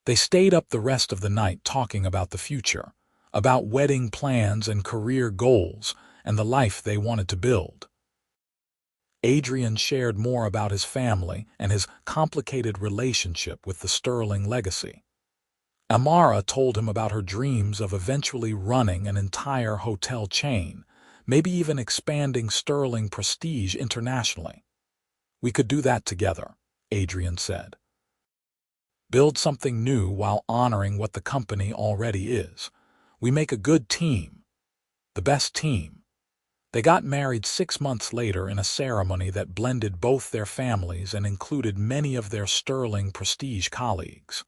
S1: They stayed up the rest of the night talking about the future, about wedding plans and career goals, and the life they wanted to build. Adrian shared more about his family and his complicated relationship with the Sterling legacy. Amara told him about her dreams of eventually running an entire hotel chain, maybe even expanding Sterling Prestige internationally. "We could do that together," Adrian said. "Build something new while honoring what the company already is. We make a good team. The best team." They got married 6 months later in a ceremony that blended both their families and included many of their Sterling Prestige colleagues.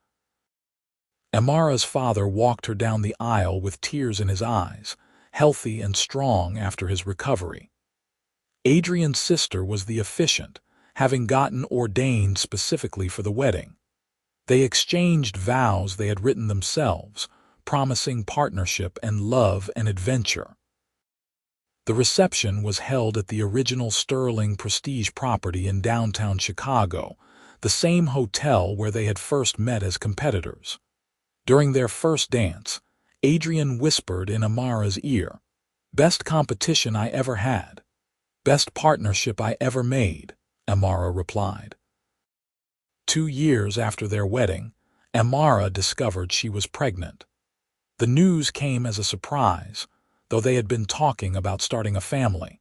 S1: Amara's father walked her down the aisle with tears in his eyes, healthy and strong after his recovery. Adrian's sister was the officiant, having gotten ordained specifically for the wedding. They exchanged vows they had written themselves, promising partnership and love and adventure. The reception was held at the original Sterling Prestige property in downtown Chicago, the same hotel where they had first met as competitors. During their first dance, Adrian whispered in Amara's ear, "Best competition I ever had. Best partnership I ever made," Amara replied. 2 years after their wedding, Amara discovered she was pregnant. The news came as a surprise, though they had been talking about starting a family.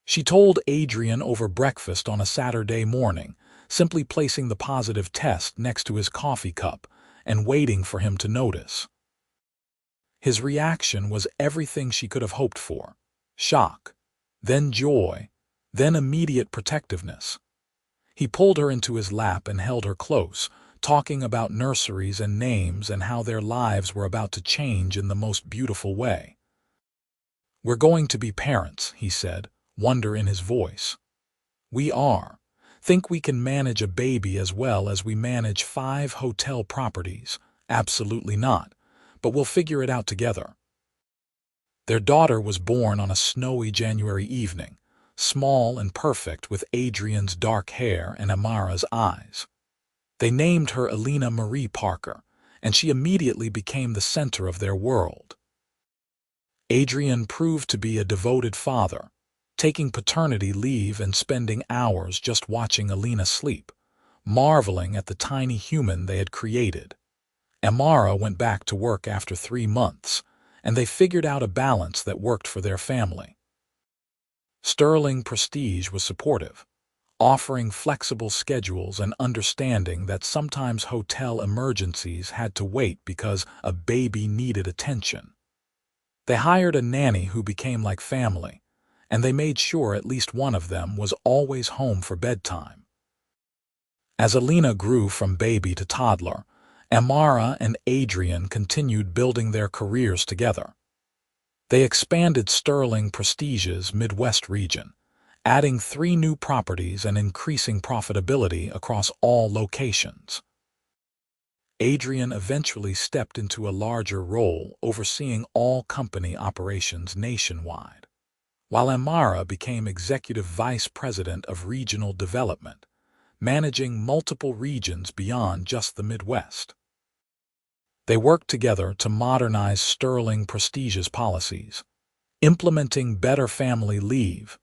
S1: She told Adrian over breakfast on a Saturday morning, simply placing the positive test next to his coffee cup and waiting for him to notice. His reaction was everything she could have hoped for: shock, then joy, then immediate protectiveness. He pulled her into his lap and held her close, talking about nurseries and names and how their lives were about to change in the most beautiful way. "We're going to be parents," he said, wonder in his voice. "We are. Think we can manage a baby as well as we manage 5 hotel properties? Absolutely not, but we'll figure it out together. Their daughter was born on a snowy January evening, small and perfect with Adrian's dark hair and Amara's eyes. They named her Elena Marie Parker, and she immediately became the center of their world. Adrian proved to be a devoted father, taking paternity leave and spending hours just watching Elena sleep, marveling at the tiny human they had created. Amara went back to work after 3 months, and they figured out a balance that worked for their family. Sterling Prestige was supportive, offering flexible schedules and understanding that sometimes hotel emergencies had to wait because a baby needed attention. They hired a nanny who became like family, and they made sure at least one of them was always home for bedtime. As Elena grew from baby to toddler, Amara and Adrian continued building their careers together. They expanded Sterling Prestige's Midwest region, adding 3 new properties and increasing profitability across all locations. Adrian eventually stepped into a larger role overseeing all company operations nationwide, while Amara became Executive Vice President of Regional Development, managing multiple regions beyond just the Midwest. They worked together to modernize Sterling Prestige's policies, implementing better family leave,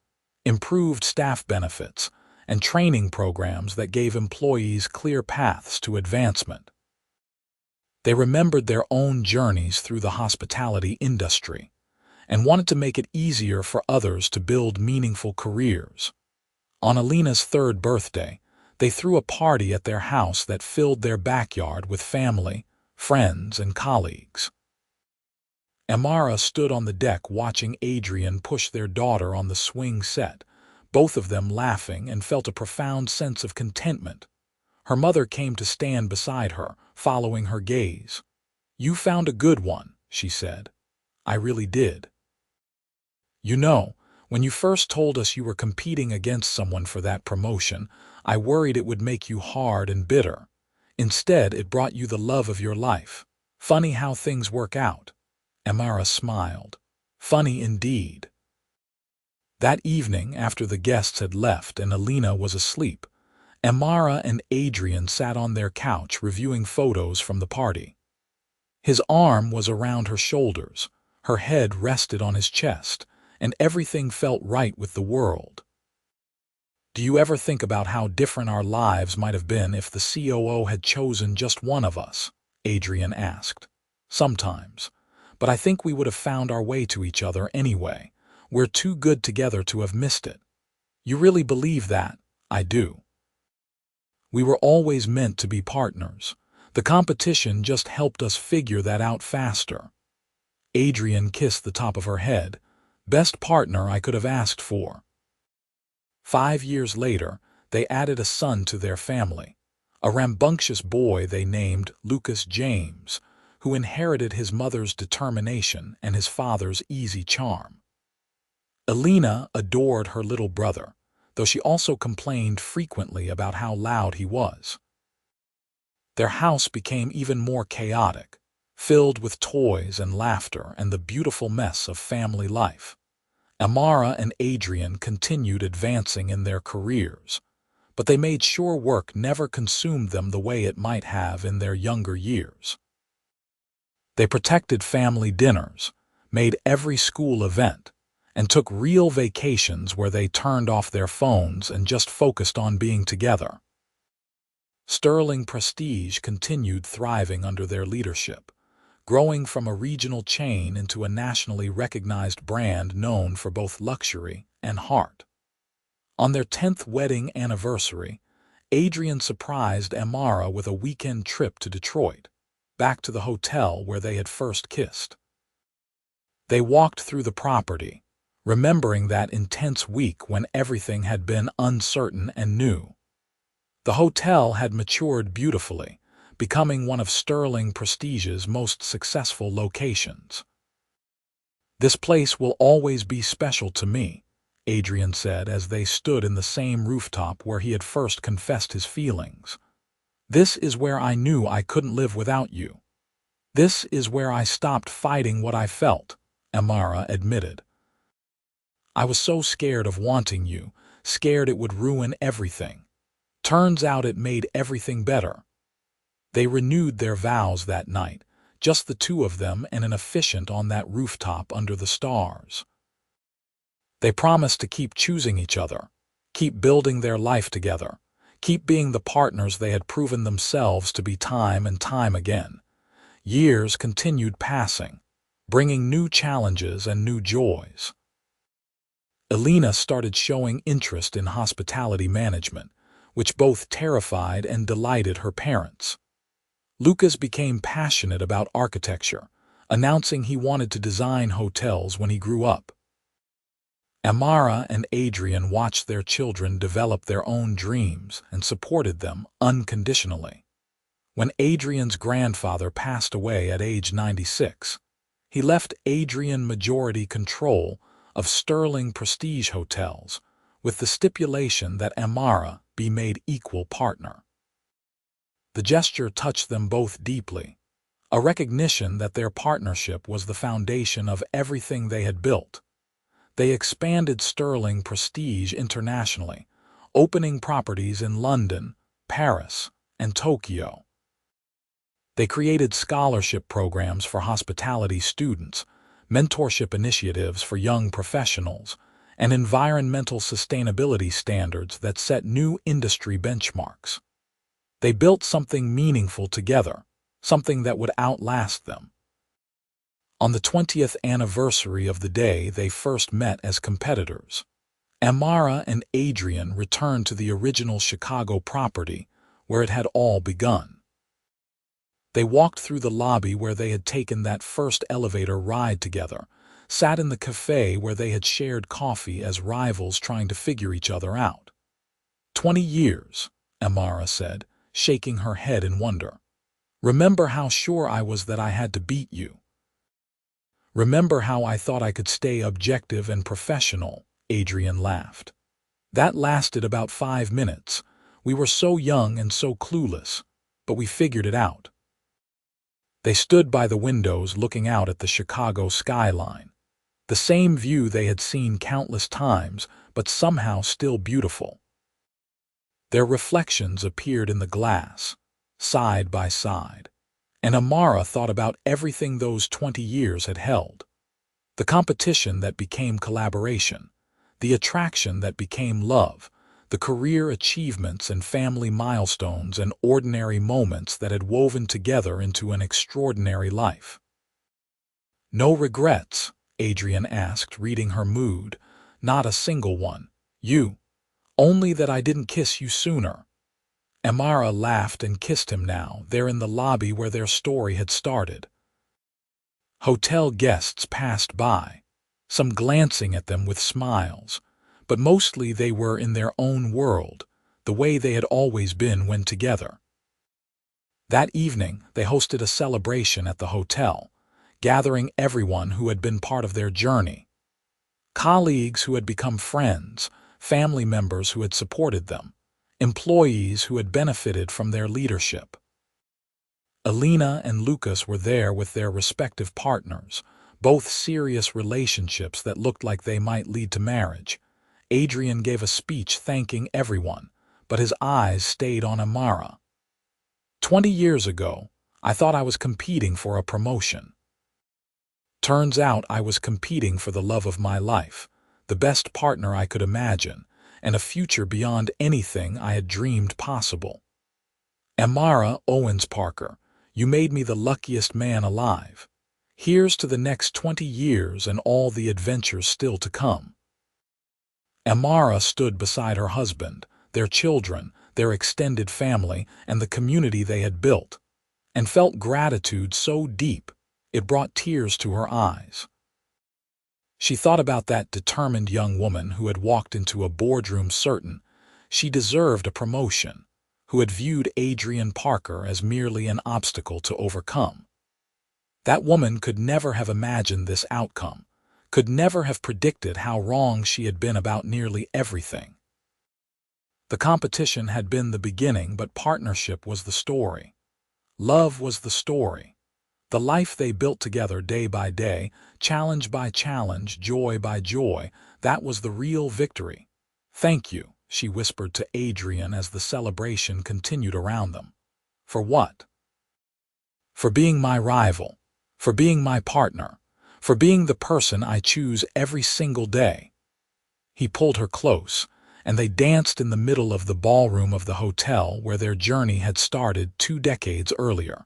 S1: improved staff benefits, and training programs that gave employees clear paths to advancement. They remembered their own journeys through the hospitality industry and wanted to make it easier for others to build meaningful careers. On Elena's 3rd birthday, they threw a party at their house that filled their backyard with family, friends, and colleagues. Amara stood on the deck watching Adrian push their daughter on the swing set, both of them laughing, and felt a profound sense of contentment. Her mother came to stand beside her, following her gaze. "You found a good one," she said. "I really did. You know, when you first told us you were competing against someone for that promotion, I worried it would make you hard and bitter. Instead, it brought you the love of your life. Funny how things work out." Amara smiled. Funny indeed. That evening, after the guests had left and Elena was asleep, Amara and Adrian sat on their couch reviewing photos from the party. His arm was around her shoulders, her head rested on his chest, and everything felt right with the world. "Do you ever think about how different our lives might have been if the COO had chosen just one of us?" Adrian asked. "Sometimes. But I think we would have found our way to each other anyway. We're too good together to have missed it." "You really believe that?" "I do. We were always meant to be partners. The competition just helped us figure that out faster." Adrian kissed the top of her head. "Best partner I could have asked for." 5 years later, they added a son to their family, a rambunctious boy they named Lucas James, who inherited his mother's determination and his father's easy charm. Elena adored her little brother, though she also complained frequently about how loud he was. Their house became even more chaotic, filled with toys and laughter and the beautiful mess of family life. Amara and Adrian continued advancing in their careers, but they made sure work never consumed them the way it might have in their younger years. They protected family dinners, made every school event, and took real vacations where they turned off their phones and just focused on being together. Sterling Prestige continued thriving under their leadership, growing from a regional chain into a nationally recognized brand known for both luxury and heart. On their 10th wedding anniversary, Adrian surprised Amara with a weekend trip to Detroit, back to the hotel where they had first kissed. They walked through the property, remembering that intense week when everything had been uncertain and new. The hotel had matured beautifully, becoming one of Sterling Prestige's most successful locations. "This place will always be special to me," Adrian said as they stood in the same rooftop where he had first confessed his feelings. "This is where I knew I couldn't live without you. This is where I stopped fighting what I felt," Amara admitted. "I was so scared of wanting you, scared it would ruin everything. Turns out it made everything better." They renewed their vows that night, just the two of them and an officiant on that rooftop under the stars. They promised to keep choosing each other, keep building their life together, keep being the partners they had proven themselves to be time and time again. Years continued passing, bringing new challenges and new joys. Elena started showing interest in hospitality management, which both terrified and delighted her parents. Lucas became passionate about architecture, announcing he wanted to design hotels when he grew up. Amara and Adrian watched their children develop their own dreams and supported them unconditionally. When Adrian's grandfather passed away at age 96, he left Adrian majority control of Sterling Prestige Hotels, with the stipulation that Amara be made equal partner. The gesture touched them both deeply, a recognition that their partnership was the foundation of everything they had built. They expanded Sterling Prestige internationally, opening properties in London, Paris, and Tokyo. They created scholarship programs for hospitality students, mentorship initiatives for young professionals, and environmental sustainability standards that set new industry benchmarks. They built something meaningful together, something that would outlast them. On the 20th anniversary of the day they first met as competitors, Amara and Adrian returned to the original Chicago property where it had all begun. They walked through the lobby where they had taken that first elevator ride together, sat in the cafe where they had shared coffee as rivals trying to figure each other out. 20 years, Amara said, shaking her head in wonder. "Remember how sure I was that I had to beat you? Remember how I thought I could stay objective and professional?" Adrian laughed. "That lasted about 5 minutes. We were so young and so clueless, but we figured it out." They stood by the windows looking out at the Chicago skyline, the same view they had seen countless times, but somehow still beautiful. Their reflections appeared in the glass, side by side, and Amara thought about everything those 20 years had held. The competition that became collaboration, the attraction that became love, the career achievements and family milestones and ordinary moments that had woven together into an extraordinary life. "No regrets?" Adrian asked, reading her mood. "Not a single one. You. Only that I didn't kiss you sooner." Amara laughed and kissed him now, there in the lobby where their story had started. Hotel guests passed by, some glancing at them with smiles, but mostly they were in their own world, the way they had always been when together. That evening, they hosted a celebration at the hotel, gathering everyone who had been part of their journey. Colleagues who had become friends, family members who had supported them, employees who had benefited from their leadership. Elena and Lucas were there with their respective partners, both serious relationships that looked like they might lead to marriage. Adrian gave a speech thanking everyone, but his eyes stayed on Amara. 20 years ago, I thought I was competing for a promotion. Turns out I was competing for the love of my life, the best partner I could imagine, and a future beyond anything I had dreamed possible. Amara Owens Parker, you made me the luckiest man alive. Here's to the next 20 years and all the adventures still to come. Amara stood beside her husband, their children, their extended family, and the community they had built, and felt gratitude so deep it brought tears to her eyes. She thought about that determined young woman who had walked into a boardroom certain she deserved a promotion, who had viewed Adrian Parker as merely an obstacle to overcome. That woman could never have imagined this outcome, could never have predicted how wrong she had been about nearly everything. The competition had been the beginning, but partnership was the story. Love was the story. The life they built together day by day, challenge by challenge, joy by joy, that was the real victory. "Thank you," she whispered to Adrian as the celebration continued around them. "For what?" "For being my rival, for being my partner, for being the person I choose every single day." He pulled her close, and they danced in the middle of the ballroom of the hotel where their journey had started 2 decades earlier.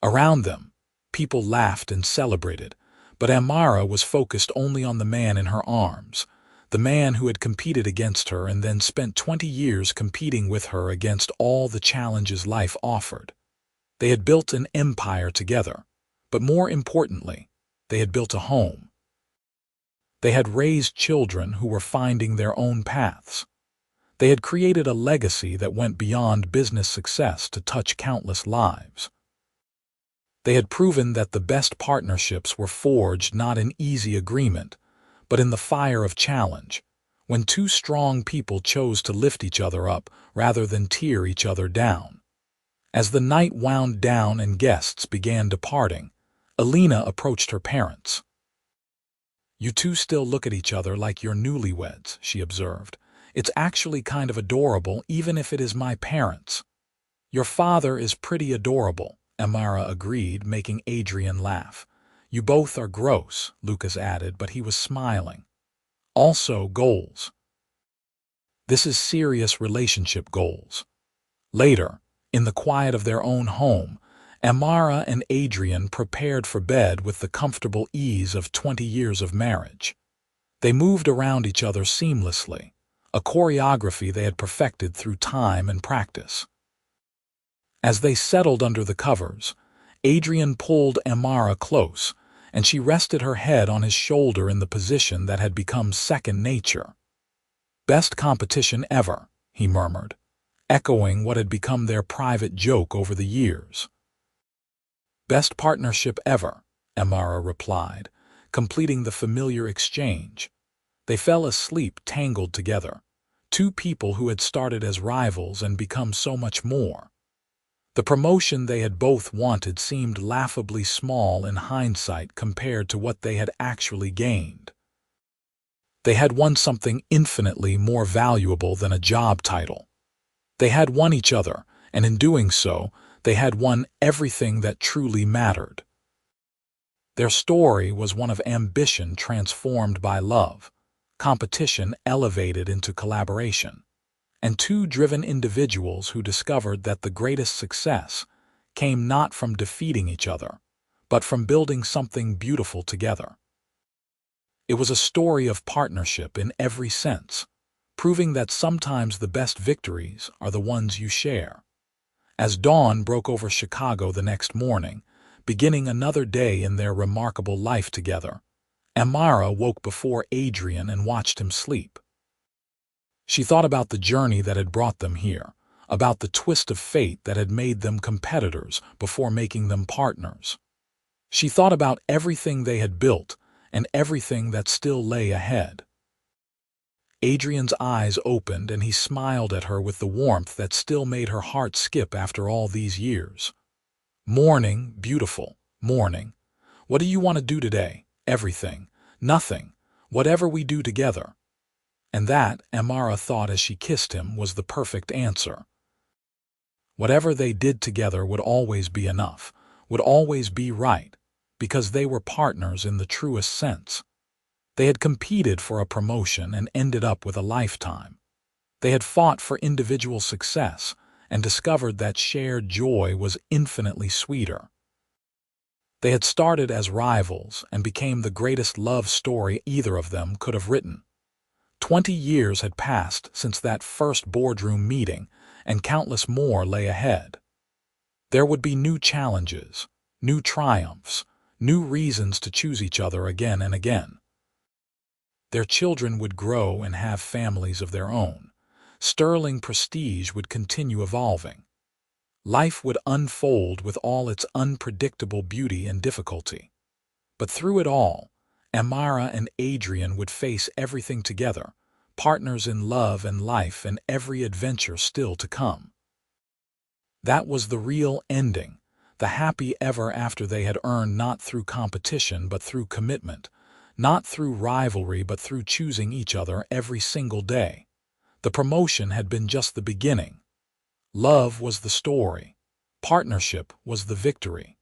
S1: Around them, people laughed and celebrated, but Amara was focused only on the man in her arms, the man who had competed against her and then spent 20 years competing with her against all the challenges life offered. They had built an empire together, but more importantly, they had built a home. They had raised children who were finding their own paths. They had created a legacy that went beyond business success to touch countless lives. They had proven that the best partnerships were forged not in easy agreement, but in the fire of challenge, when two strong people chose to lift each other up rather than tear each other down. As the night wound down and guests began departing, Alina approached her parents. "You two still look at each other like you're newlyweds," she observed. "It's actually kind of adorable, even if it is my parents." "Your father is pretty adorable," Amara agreed, making Adrian laugh. "You both are gross," Lucas added, but he was smiling. "Also goals. This is serious relationship goals." Later, in the quiet of their own home, Amara and Adrian prepared for bed with the comfortable ease of 20 years of marriage. They moved around each other seamlessly, a choreography they had perfected through time and practice. As they settled under the covers, Adrian pulled Amara close, and she rested her head on his shoulder in the position that had become second nature. "Best competition ever," he murmured, echoing what had become their private joke over the years. "Best partnership ever," Amara replied, completing the familiar exchange. They fell asleep tangled together, two people who had started as rivals and become so much more. The promotion they had both wanted seemed laughably small in hindsight compared to what they had actually gained. They had won something infinitely more valuable than a job title. They had won each other, and in doing so, they had won everything that truly mattered. Their story was one of ambition transformed by love, competition elevated into collaboration, and two driven individuals who discovered that the greatest success came not from defeating each other, but from building something beautiful together. It was a story of partnership in every sense, proving that sometimes the best victories are the ones you share. As dawn broke over Chicago the next morning, beginning another day in their remarkable life together, Amara woke before Adrian and watched him sleep. She thought about the journey that had brought them here, about the twist of fate that had made them competitors before making them partners. She thought about everything they had built and everything that still lay ahead. Adrian's eyes opened and he smiled at her with the warmth that still made her heart skip after all these years. "Morning, beautiful, morning. What do you want to do today?" "Everything. Nothing. Whatever we do together." And that, Amara thought as she kissed him, was the perfect answer. Whatever they did together would always be enough, would always be right, because they were partners in the truest sense. They had competed for a promotion and ended up with a lifetime. They had fought for individual success and discovered that shared joy was infinitely sweeter. They had started as rivals and became the greatest love story either of them could have written. 20 years had passed since that first boardroom meeting, and countless more lay ahead. There would be new challenges, new triumphs, new reasons to choose each other again and again. Their children would grow and have families of their own. Sterling prestige would continue evolving. Life would unfold with all its unpredictable beauty and difficulty. But through it all, Amara and Adrian would face everything together, partners in love and life and every adventure still to come. That was the real ending, the happy ever after they had earned not through competition but through commitment, not through rivalry but through choosing each other every single day. The promotion had been just the beginning. Love was the story. Partnership was the victory.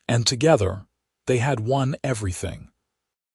S1: And together, they had won everything.